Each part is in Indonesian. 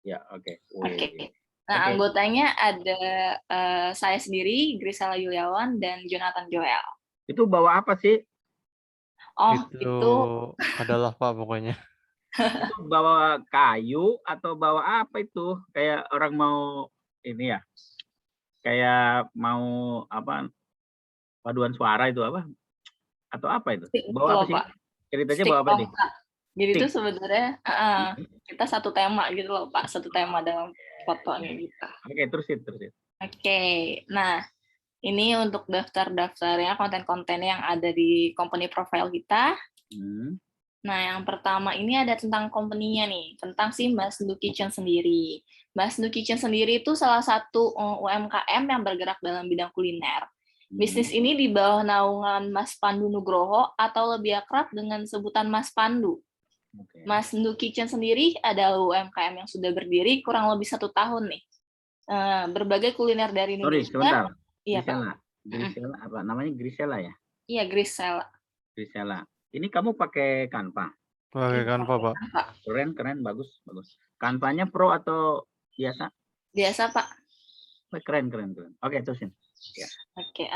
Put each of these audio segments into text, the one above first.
Ya, oke. Oke. Wih. Nah, Oke. anggotanya ada saya sendiri, Grisela Yuliawan, dan Jonathan Joel. Itu bawa apa sih? Oh, Itu itu adalah Pak pokoknya. Itu bawa kayu atau bawa apa itu? Kayak orang mau ini ya, kayak mau apa, paduan suara itu apa? Atau apa itu? stick Bawa apa loh, sih? Pak. Ceritanya Stick bawa apa nih? tongkat. Jadi itu Stick. sebenarnya kita satu tema gitu loh, Pak. Satu tema dalam fotonya kita. Oke, terusin. Oke. Nah, ini untuk daftar-daftarnya, konten-kontennya yang ada di company profile kita. Nah, yang pertama ini ada tentang company-nya nih, tentang si Mas Ndu Kitchen sendiri. Mas Ndu Kitchen sendiri itu salah satu UMKM yang bergerak dalam bidang kuliner. Bisnis ini di bawah naungan Mas Pandu Nugroho atau lebih akrab dengan sebutan Mas Pandu. Oke. Mas Ndu Kitchen sendiri adalah UMKM yang sudah berdiri kurang lebih 1 tahun nih. Berbagai kuliner dari Sorry, Indonesia. sebentar. Iya, Pak. Grisela apa namanya? Grisela ya? Iya, Grisela. Grisela. Ini kamu pakai Canva? Pakai Canva, Pak. Keren, bagus. Canva-nya pro atau biasa? Biasa, Pak. Keren. Oke, terusin. Ya. Oke,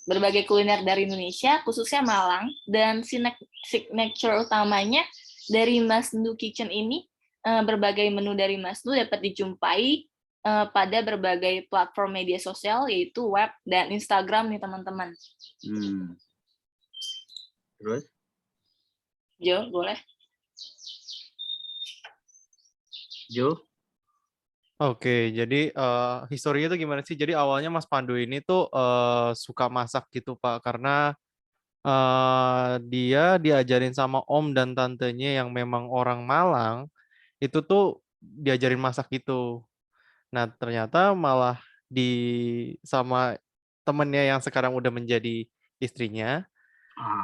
berbagai kuliner dari Indonesia, khususnya Malang, dan signature utamanya dari Mas Ndu Kitchen ini, berbagai menu dari Mas Ndu dapat dijumpai pada berbagai platform media sosial, yaitu web dan Instagram nih, teman-teman. Terus? Jo, boleh? Jo? Oke, jadi historinya itu gimana sih? Jadi awalnya Mas Pandu ini tuh suka masak gitu, Pak, karena dia diajarin sama om dan tantenya yang memang orang Malang, itu tuh diajarin masak gitu. Nah, ternyata malah sama temennya yang sekarang udah menjadi istrinya,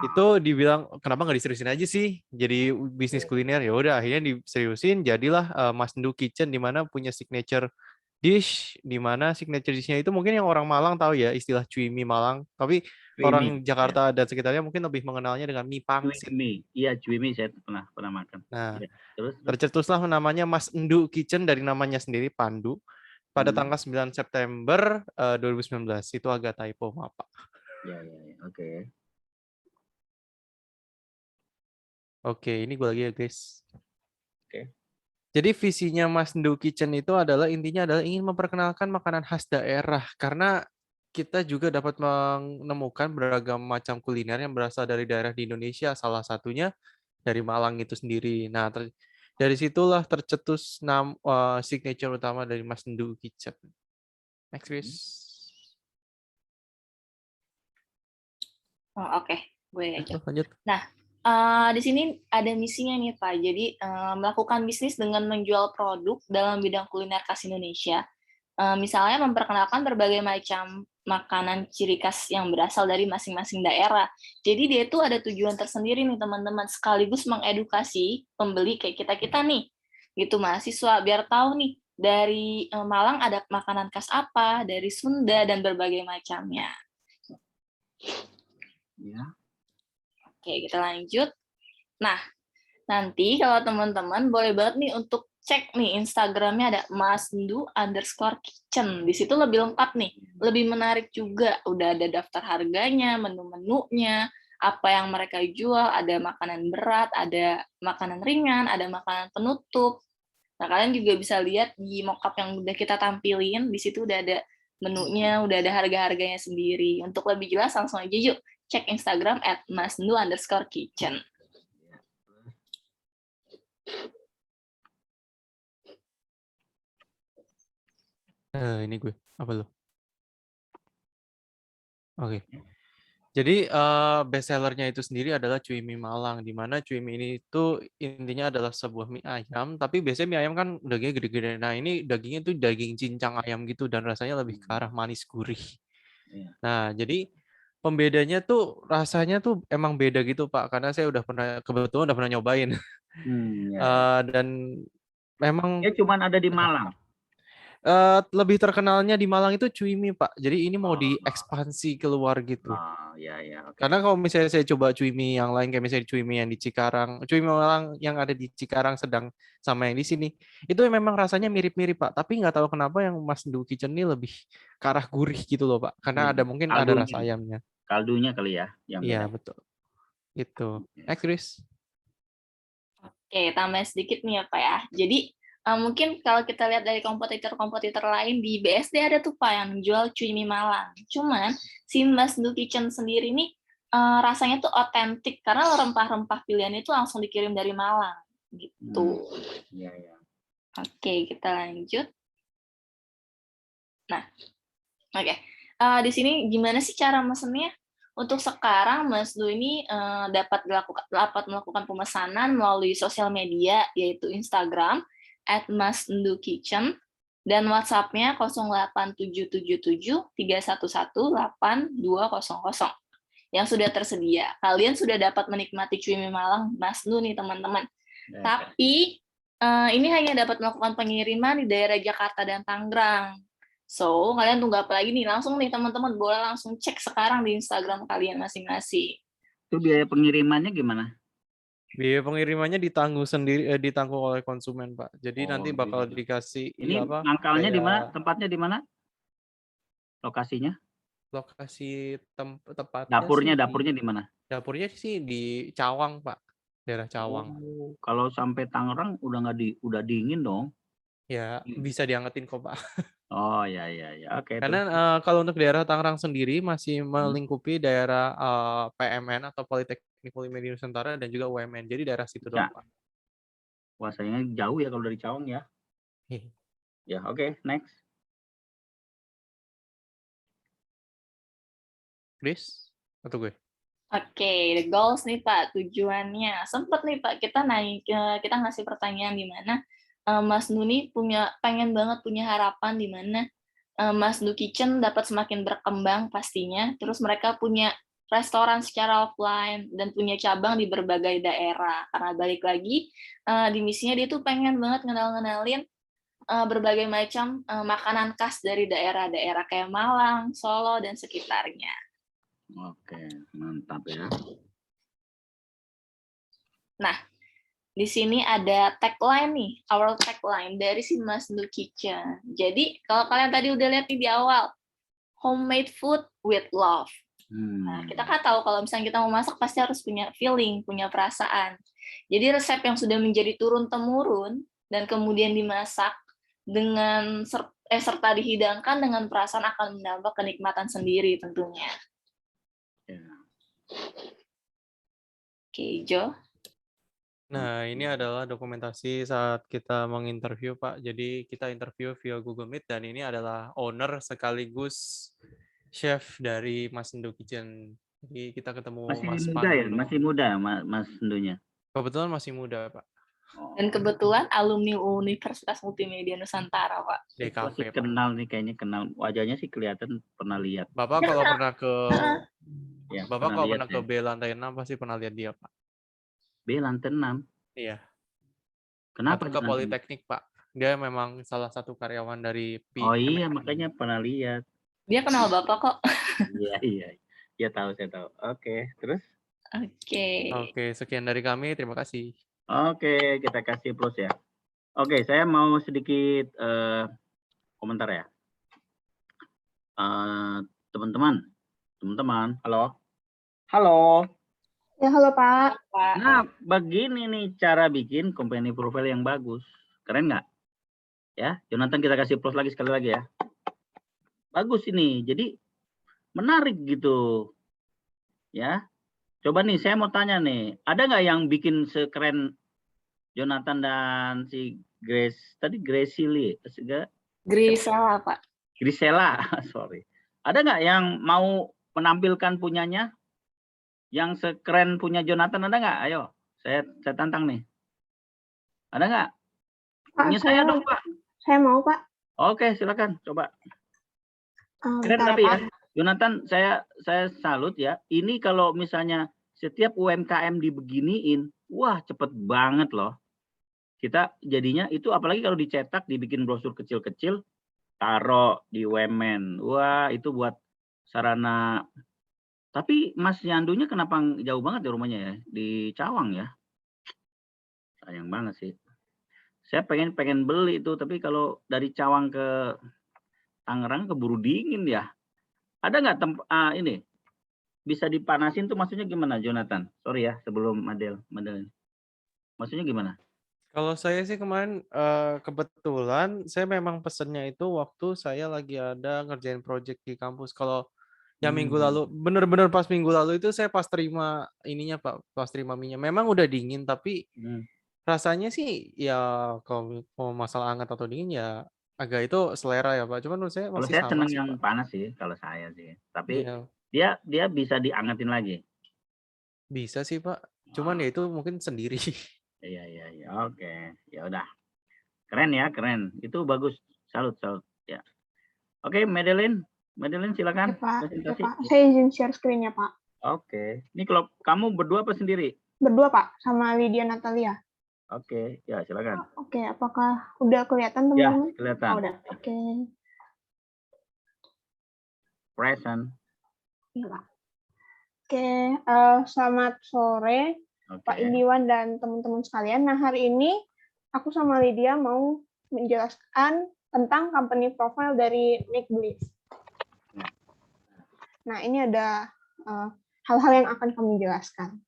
itu dibilang kenapa nggak diseriusin aja sih jadi bisnis kuliner. Ya udah akhirnya diseriusin, jadilah Mas Ndu Kitchen, di mana punya signature dish, di mana signature dishnya itu mungkin yang orang Malang tahu ya, istilah cuy mie Malang, tapi orang Jakarta dan sekitarnya mungkin lebih mengenalnya dengan mie pangsit. Iya, cuy mie saya pernah makan. Nah, Ya, terus? tercetuslah namanya Mas Ndu Kitchen dari namanya sendiri, Pandu, pada tanggal 9 September 2019. Itu agak typo, maaf, Pak. Ya, oke. Oke, ini gue lagi ya, guys. Oke. Jadi visinya Mas Ndu Kitchen itu adalah intinya adalah ingin memperkenalkan makanan khas daerah, karena kita juga dapat menemukan beragam macam kuliner yang berasal dari daerah di Indonesia, salah satunya dari Malang itu sendiri. Nah, dari situlah tercetus signature utama dari Mas Ndu Kitchen. Next, please. Oke, gue aja. Lanjut. Nah, di sini ada misinya nih, Pak. Jadi, melakukan bisnis dengan menjual produk dalam bidang kuliner khas Indonesia. Misalnya memperkenalkan berbagai macam makanan ciri khas yang berasal dari masing-masing daerah. Jadi dia itu ada tujuan tersendiri nih, teman-teman, sekaligus mengedukasi pembeli kayak kita-kita nih, gitu, mahasiswa, biar tahu nih dari Malang ada makanan khas apa, dari Sunda, dan berbagai macamnya. Ya. Oke, kita lanjut. Nah, nanti kalau teman-teman boleh banget nih untuk cek nih Instagramnya, ada masndu_kitchen. Di situ lebih lengkap nih, lebih menarik juga. Udah ada daftar harganya, menu-menunya, apa yang mereka jual, ada makanan berat, ada makanan ringan, ada makanan penutup. Nah, kalian juga bisa lihat di mockup yang udah kita tampilin, di situ udah ada menunya, udah ada harga-harganya sendiri. Untuk lebih jelas langsung aja yuk cek Instagram @masndu_kitchen. Ini gue apa lo? Oke. Jadi best sellernya itu sendiri adalah cuy mie Malang, di mana cuy mie ini itu intinya adalah sebuah mie ayam, tapi biasanya mie ayam kan dagingnya gede-gede. Nah, ini dagingnya itu daging cincang ayam gitu, dan rasanya lebih ke arah manis gurih. Nah, jadi pembedanya tuh rasanya tuh emang beda gitu, Pak, karena saya kebetulan udah pernah nyobain. Dan memang Dia cuma ada di Malang. Lebih terkenalnya di Malang itu Cuimi, Pak. Jadi ini mau Oh, diekspansi keluar gitu. ya ya, oke. Karena kalau misalnya saya coba Cuimi yang lain, kayak misalnya Cuimi yang di Cikarang, Cuimi Malang yang ada di Cikarang sedang sama yang di sini, itu memang rasanya mirip-mirip, Pak. Tapi nggak tahu kenapa yang Mas Ndu Kitchen ini lebih ke arah gurih gitu loh, Pak. Karena ada mungkin ada rasa ayamnya. Kaldunya kali ya yang Iya, beda. betul. Gitu. Next, Chris. Oke, tambah sedikit nih ya Pak ya. Jadi mungkin kalau kita lihat dari kompetitor-kompetitor lain di BSD ada tuh Pak yang jual cuimi Malang. Cuman si Mas Ndu Kitchen sendiri nih rasanya tuh otentik karena rempah-rempah pilihannya itu langsung dikirim dari Malang gitu. Iya ya. Oke, kita lanjut. Nah, oke. Di sini gimana sih cara mesennya? Untuk sekarang Mas Du ini dapat melakukan pemesanan melalui sosial media yaitu Instagram @masndukitchen dan WhatsApp-nya 087773118200 yang sudah tersedia. Kalian sudah dapat menikmati cuimi Malang Mas Du nih teman-teman. Tapi ini hanya dapat melakukan pengiriman di daerah Jakarta dan Tangerang. So, kalian tunggu apa lagi nih? Langsung nih teman-teman, boleh langsung cek sekarang di Instagram kalian masing-masing. Itu biaya pengirimannya gimana? Biaya pengirimannya ditanggung oleh konsumen, Pak. Jadi nanti bakal dikasih ini mangkalnya di mana? Tempatnya di mana? Lokasinya? Lokasi tepatnya Dapurnya di mana? Dapurnya sih di Cawang, Pak. Daerah Cawang. Oh, kalau sampai Tangerang udah dingin dong. Ya, bisa diangetin kok, Pak. Oh ya. Oke. Karena kalau untuk daerah Tangerang sendiri masih melingkupi daerah PMN atau Politeknik Multimedia Nusantara dan juga UMN. Jadi daerah situ doang, Pak. Wah, sayangnya jauh ya kalau dari Cawang ya. Ya, oke, next. Chris, atau gue? Oke, the goals nih Pak, tujuannya. Sempet nih Pak, kita ngasih pertanyaan di mana Mas Nuni pengen banget punya harapan di mana Mas Ndu Kitchen dapat semakin berkembang pastinya. Terus mereka punya restoran secara offline dan punya cabang di berbagai daerah. Karena balik lagi di misinya dia tuh pengen banget ngenalin berbagai macam makanan khas dari daerah-daerah kayak Malang, Solo dan sekitarnya. Oke, mantap ya. Nah, di sini ada tagline nih, our tagline dari si Mas Ndu Kitchen. Jadi, kalau kalian tadi udah lihat di awal, homemade food with love. Nah, kita kan tahu kalau misalnya kita mau masak pasti harus punya feeling, punya perasaan. Jadi resep yang sudah menjadi turun-temurun dan kemudian dimasak dengan serta dihidangkan dengan perasaan akan menambah kenikmatan sendiri tentunya. Oke, Jo. Nah, ini adalah dokumentasi saat kita menginterview, Pak. Jadi kita interview via Google Meet dan ini adalah owner sekaligus chef dari Mas Ndu Kitchen. Jadi kita ketemu Mas muda ya, masih muda Mas Ndunya. Kebetulan masih muda, Pak. Dan kebetulan alumni Universitas Multimedia Nusantara, Pak. DKV, kenal nih, kayaknya kenal. Wajahnya sih kelihatan pernah lihat. Bapak kalau pernah ke Ya, Bapak kalau pernah ke B lantai 6 pasti pernah lihat dia, Pak. B lantai 6? Iya. Kenapa? Atau ke Politeknik, Pak. Dia memang salah satu karyawan dari Oh iya, makanya pernah lihat. Dia kenal Bapak kok. Iya. Ya tahu, saya tahu. Oke, terus? Oke, sekian dari kami. Terima kasih. Oke, kita kasih plus ya. Oke, saya mau sedikit komentar ya. Teman-teman, halo. Ya, halo Pak. Nah, begini nih cara bikin company profile yang bagus. Keren nggak? Ya, Jonathan kita kasih plus lagi sekali lagi ya. Bagus ini, jadi menarik gitu. Ya, coba nih saya mau tanya nih, ada nggak yang bikin sekeren Jonathan dan si Grace tadi, Grisela, Pak. Grisela, sorry. Ada nggak yang mau menampilkan punyanya? Yang sekeren punya Jonathan ada nggak? Ayo, saya tantang nih. Ada nggak? Punya saya dong, Pak. Saya mau, Pak. Oke, silakan, coba. Keren Bentar, tapi Pak. ya, Jonathan, saya salut ya. Ini kalau misalnya setiap UMKM dibeginiin, wah cepet banget loh. Kita jadinya itu apalagi kalau dicetak, dibikin brosur kecil-kecil, taruh di Wemen. Wah, itu buat sarana. Tapi Mas Yandunya kenapa jauh banget ya rumahnya ya? Di Cawang ya? Sayang banget sih. Saya pengen beli itu, tapi kalau dari Cawang ke Tangerang keburu dingin ya. Ada nggak ini bisa dipanasin tuh maksudnya gimana, Jonathan? Sorry ya sebelum Madel. Maksudnya gimana? Kalau saya sih kemarin kebetulan saya memang pesennya itu waktu saya lagi ada ngerjain project di kampus. Kalau yang minggu lalu, bener-bener pas minggu lalu itu saya pas terima ininya Pak, pas terima minyak. Memang udah dingin, tapi rasanya sih ya kalau mau masalah hangat atau dingin ya agak itu selera ya Pak. Cuman menurut saya Kalau masih saya sama seneng sih yang Pak. panas sih, kalau saya sih. Tapi Iya, dia bisa diangetin lagi. bisa sih Pak. Cuman ya itu mungkin sendiri. Iya. Oke, ya udah. Keren ya, keren. Itu bagus. Salut. Ya. Oke, Madeline silakan presentasi. Pak. Saya izin share screen-nya, Pak. Oke. Ini kalau kamu berdua apa sendiri? Berdua, Pak, sama Lydia Natalia. Oke, ya silakan. Oke, apakah udah kelihatan Ya, teman-teman? kelihatan. Oh, udah. Oke. Present. Iya, Pak. Oke, selamat sore Pak Oke. Indiwan dan teman-teman sekalian. Nah, hari ini aku sama Lydia mau menjelaskan tentang company profile dari Make Believe. Nah, ini ada hal-hal yang akan kami jelaskan.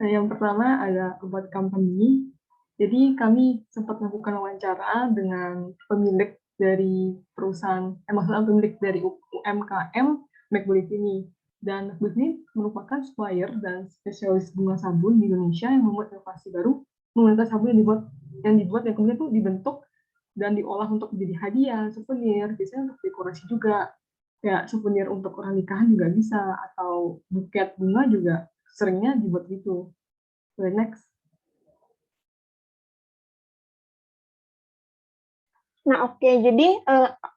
Nah, yang pertama ada about company. Jadi kami sempat melakukan wawancara dengan pemilik dari perusahaan, maksudnya pemilik dari UMKM Make Believe ini. Dan Make Believe ini merupakan supplier dan spesialis bunga sabun di Indonesia yang membuat inovasi baru menggunakan sabun yang dibuat yang kemudian itu dibentuk dan diolah untuk menjadi hadiah, souvenir, biasanya untuk dekorasi juga. Ya, souvenir untuk orang nikahan juga bisa, atau buket bunga juga seringnya dibuat gitu. Next. Nah, oke. Jadi,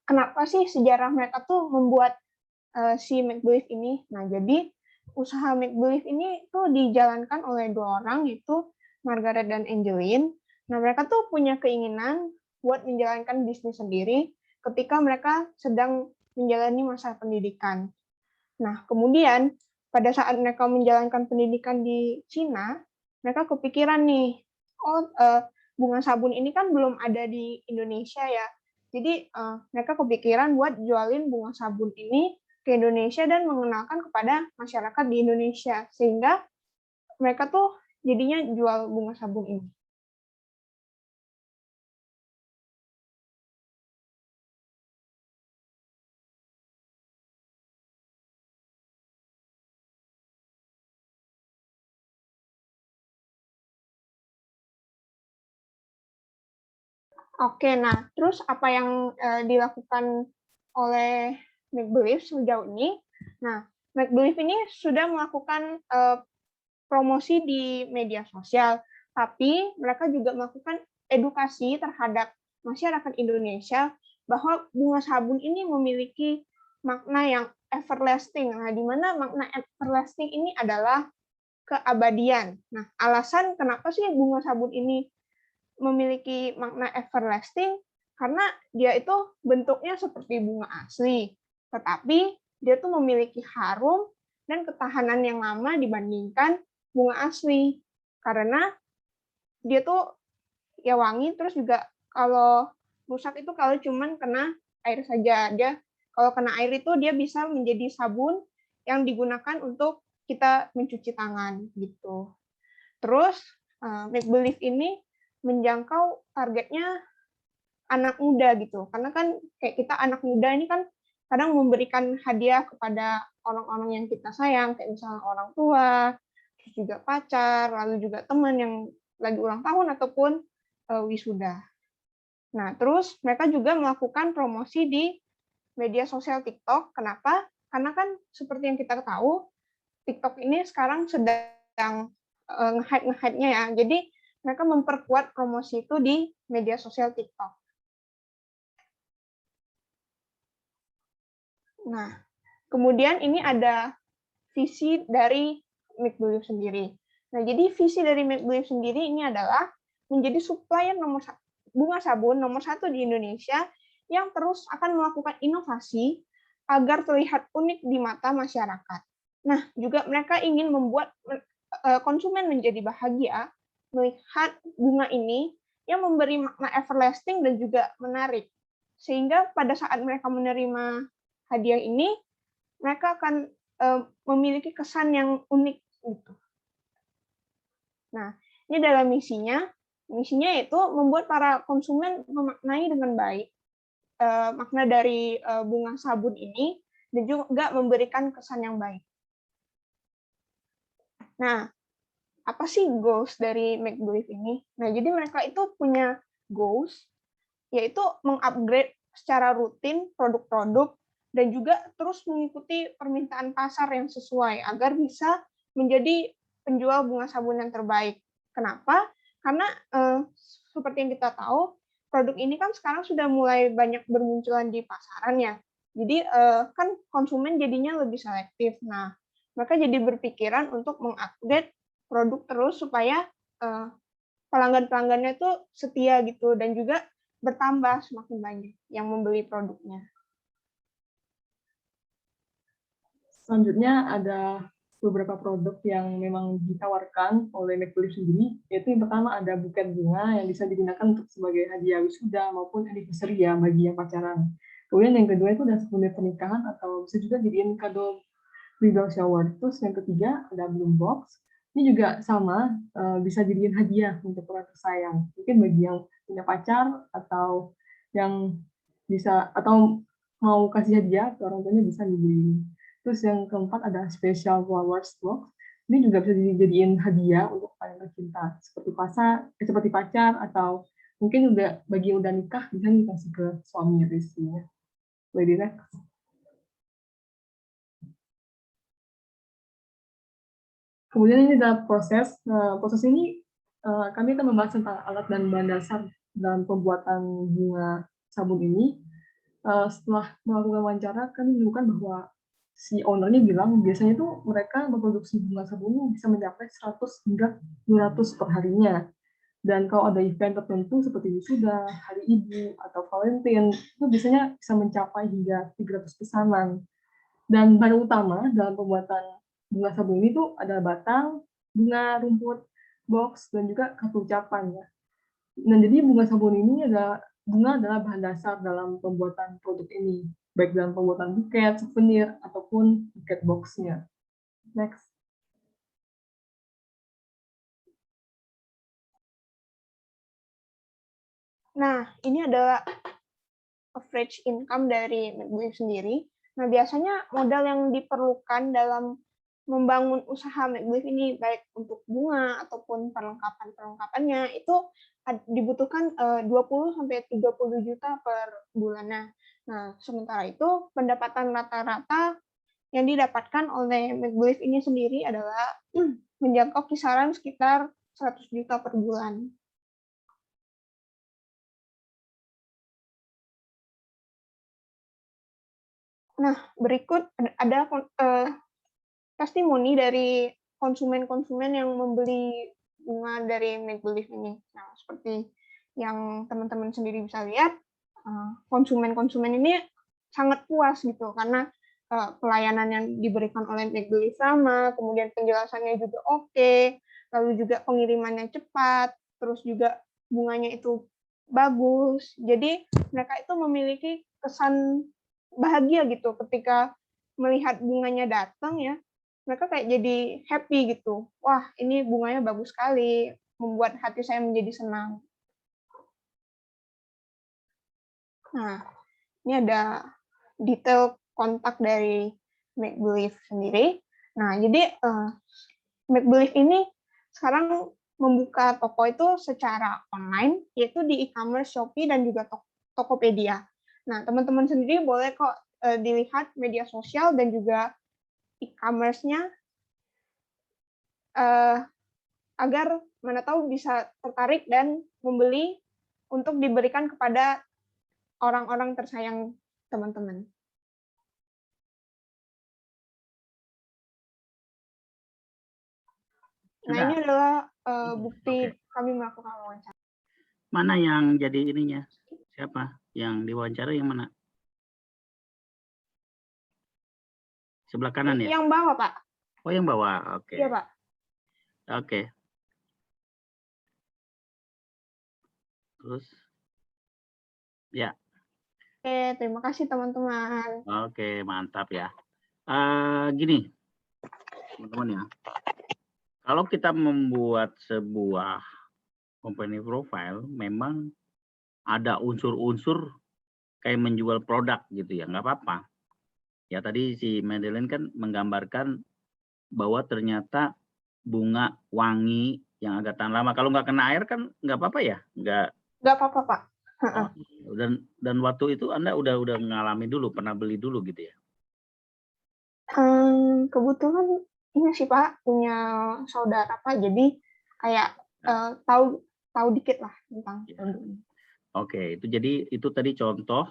kenapa sih sejarah mereka tuh membuat si Make Believe ini? Nah, jadi usaha Make Believe ini tuh dijalankan oleh dua orang, yaitu Margaret dan Angeline. Nah, mereka tuh punya keinginan buat menjalankan bisnis sendiri ketika mereka sedang menjalani masa pendidikan. Nah, kemudian pada saat mereka menjalankan pendidikan di Cina, mereka kepikiran nih, bunga sabun ini kan belum ada di Indonesia ya. Jadi mereka kepikiran buat jualin bunga sabun ini ke Indonesia dan mengenalkan kepada masyarakat di Indonesia. Sehingga mereka tuh jadinya jual bunga sabun ini. Oke, nah terus apa yang dilakukan oleh Make Believe sejauh ini? Nah, Make Believe ini sudah melakukan promosi di media sosial, tapi mereka juga melakukan edukasi terhadap masyarakat Indonesia bahwa bunga sabun ini memiliki makna yang everlasting. Nah, di mana makna everlasting ini adalah keabadian. Nah, alasan kenapa sih bunga sabun ini memiliki makna everlasting karena dia itu bentuknya seperti bunga asli, tetapi dia tuh memiliki harum dan ketahanan yang lama dibandingkan bunga asli. Karena dia tuh ya wangi, terus juga kalau rusak itu kalau cuman kena air saja. Dia kalau kena air itu dia bisa menjadi sabun yang digunakan untuk kita mencuci tangan gitu. Terus Make Believe ini menjangkau targetnya anak muda gitu. Karena kan kayak kita anak muda ini kan kadang memberikan hadiah kepada orang-orang yang kita sayang, kayak misalnya orang tua, terus juga pacar, lalu juga teman yang lagi ulang tahun ataupun wisuda. Nah, terus mereka juga melakukan promosi di media sosial TikTok. Kenapa? Karena kan seperti yang kita tahu, TikTok ini sekarang sedang nge-hype-nya ya. Jadi mereka memperkuat promosi itu di media sosial TikTok. Nah, kemudian ini ada visi dari Make Believe sendiri. Nah, jadi visi dari Make Believe sendiri ini adalah menjadi supplier bunga sabun nomor 1 di Indonesia yang terus akan melakukan inovasi agar terlihat unik di mata masyarakat. Nah, juga mereka ingin membuat konsumen menjadi bahagia melihat bunga ini yang memberi makna everlasting dan juga menarik. Sehingga pada saat mereka menerima hadiah ini, mereka akan memiliki kesan yang unik gitu. Nah, ini adalah misinya. Misinya yaitu membuat para konsumen memaknai dengan baik makna dari bunga sabun ini dan juga memberikan kesan yang baik. Nah, apa sih goals dari Make Believe ini? Nah, jadi mereka itu punya goals, yaitu mengupgrade secara rutin produk-produk dan juga terus mengikuti permintaan pasar yang sesuai agar bisa menjadi penjual bunga sabun yang terbaik. Kenapa? Karena seperti yang kita tahu, produk ini kan sekarang sudah mulai banyak bermunculan di pasaran ya. Jadi kan konsumen jadinya lebih selektif. Nah, mereka jadi berpikiran untuk mengupdate produk terus supaya pelanggan-pelanggannya itu setia gitu dan juga bertambah semakin banyak yang membeli produknya. Selanjutnya ada beberapa produk yang memang ditawarkan oleh Make Believe sendiri, yaitu yang pertama ada buket bunga yang bisa digunakan untuk sebagai hadiah wisuda maupun anniversary ya bagi yang pacaran. Kemudian yang kedua itu ada souvenir pernikahan atau bisa juga jadiin kado bridal shower. Terus yang ketiga ada bloom box. Ini juga sama, bisa jadiin hadiah untuk orang tersayang. Mungkin bagi yang punya pacar atau yang bisa atau mau kasih hadiah ke orang tuanya bisa dibeliin. Terus yang keempat ada special flowers box. Ini juga bisa dijadiin hadiah untuk orang tercinta, seperti pacar atau mungkin udah bagi yang udah nikah bisa dikasih ke suami istrinya. Lady next. Kemudian ini adalah proses. Proses ini kami akan membahas tentang alat dan bahan dasar dalam pembuatan bunga sabun ini. Setelah melakukan wawancara, kami menemukan bahwa si ownernya bilang biasanya tuh mereka memproduksi bunga sabun bisa mencapai 100 hingga 200 per harinya. Dan kalau ada event tertentu seperti wisuda, hari ibu, atau Valentine, itu biasanya bisa mencapai hingga 300 pesanan. Dan bahan utama dalam pembuatan bunga sabun ini tuh ada batang, bunga, rumput, box, dan juga kartu ucapan ya. Nah, jadi bunga sabun ini bunga adalah bahan dasar dalam pembuatan produk ini, baik dalam pembuatan buket, souvenir, ataupun buket box-nya. Next. Nah, ini adalah average income dari Make Believe sendiri. Nah, biasanya modal yang diperlukan dalam membangun usaha Make Believe ini, baik untuk bunga ataupun perlengkapan-perlengkapannya, itu dibutuhkan 20-30 juta per bulannya. Nah, sementara itu pendapatan rata-rata yang didapatkan oleh Make Believe ini sendiri adalah menjangkau kisaran sekitar 100 juta per bulan. Nah, berikut ada testimoni dari konsumen-konsumen yang membeli bunga dari Make Believe ini. Nah, seperti yang teman-teman sendiri bisa lihat, konsumen-konsumen ini sangat puas gitu karena pelayanan yang diberikan oleh Make Believe sama, kemudian penjelasannya juga oke, lalu juga pengirimannya cepat, terus juga bunganya itu bagus. Jadi mereka itu memiliki kesan bahagia gitu ketika melihat bunganya datang ya, mereka kayak jadi happy gitu. Wah, ini bunganya bagus sekali, membuat hati saya menjadi senang. Nah, ini ada detail kontak dari Make Believe sendiri. Nah, jadi Make Believe ini sekarang membuka toko itu secara online, yaitu di e-commerce Shopee dan juga Tokopedia. Nah, teman-teman sendiri boleh kok dilihat media sosial dan juga e-commerce-nya agar mana tahu bisa tertarik dan membeli untuk diberikan kepada orang-orang tersayang teman-teman. Nah, ini adalah bukti kami melakukan wawancara. Mana yang jadi ininya? Siapa? Yang diwawancara yang mana? Sebelah kanan ya? Yang bawah, Pak. Oh, yang bawah. Oke. Iya, Pak. Oke. Terus? Ya. Oke, terima kasih teman-teman. Oke, mantap ya. Gini, teman-teman ya. Kalau kita membuat sebuah company profile, memang ada unsur-unsur kayak menjual produk gitu ya, nggak apa-apa. Ya tadi si Madeline kan menggambarkan bahwa ternyata bunga wangi yang agak tahan lama. Kalau nggak kena air kan nggak apa-apa ya, nggak. Nggak apa-apa, Pak. Oh, dan waktu itu Anda udah ngalami dulu, pernah beli dulu gitu ya? Kebetulan ini sih Pak punya saudara Pak, jadi kayak tahu dikit lah tentang produknya. Oke, itu jadi itu tadi contoh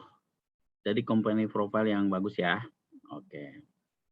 dari company profile yang bagus ya. Oke.